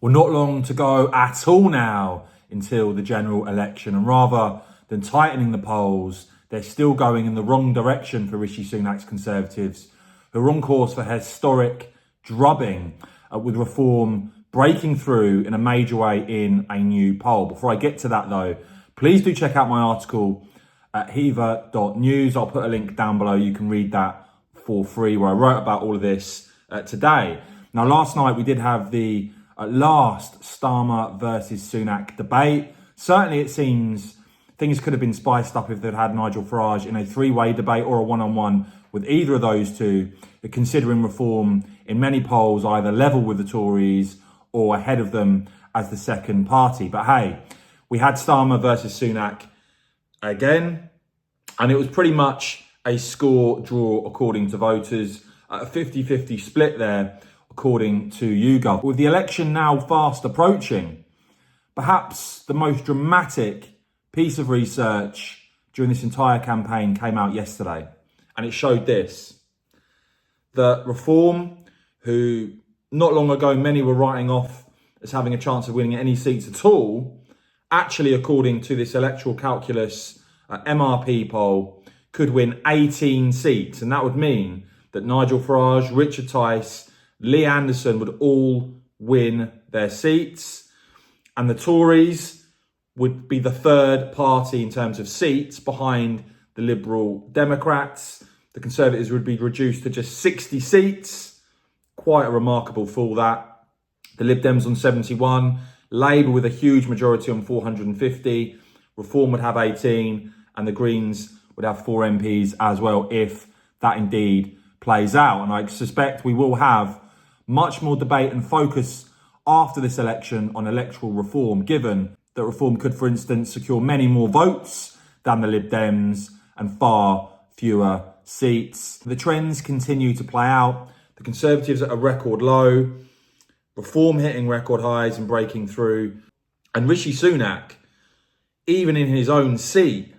Well, not long to go at all now until the general election. And rather than tightening the polls, they're still going in the wrong direction for Rishi Sunak's Conservatives, who are on course for historic drubbing, with Reform breaking through in a major way in a new poll. Before I get to that though, please do check out my article at heather.news. I'll put a link down below. You can read that for free, where I wrote about all of this today. Now, last night we did have the last Starmer versus Sunak debate. Certainly it seems things could have been spiced up if they'd had Nigel Farage in a three-way debate or a one-on-one with either of those two, considering Reform in many polls either level with the Tories or ahead of them as the second party. But hey, we had Starmer versus Sunak again, and it was pretty much a score draw according to voters, a 50-50 split there according to YouGov. With the election now fast approaching, perhaps the most dramatic piece of research during this entire campaign came out yesterday, and it showed this: that Reform, who not long ago many were writing off as having a chance of winning any seats at all, actually, according to this electoral calculus MRP poll, could win 18 seats. And that would mean that Nigel Farage, Richard Tice, Lee Anderson would all win their seats. And the Tories would be the third party in terms of seats behind the Liberal Democrats. The Conservatives would be reduced to just 60 seats. Quite a remarkable fall, that. The Lib Dems on 71. Labour with a huge majority on 450. Reform would have 18. And the Greens would have 4 MPs as well, if that indeed plays out. And I suspect we will have much more debate and focus after this election on electoral reform, given that Reform could, for instance, secure many more votes than the Lib Dems and far fewer seats. The trends continue to play out. The Conservatives at a record low, Reform hitting record highs and breaking through, and Rishi Sunak, even in his own seat,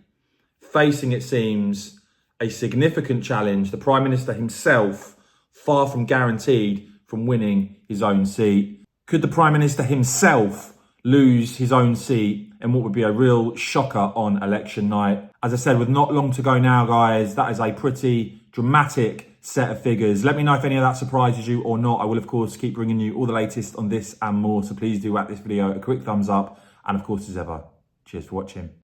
facing, it seems, a significant challenge. The Prime Minister himself, far from guaranteed from winning his own seat. Could the Prime Minister himself lose his own seat in what would be a real shocker on election night? As I said, with not long to go now, guys, that is a pretty dramatic set of figures. Let me know if any of that surprises you or not. I will, of course, keep bringing you all the latest on this and more. So please do whack this video a quick thumbs up. And of course, as ever, cheers for watching.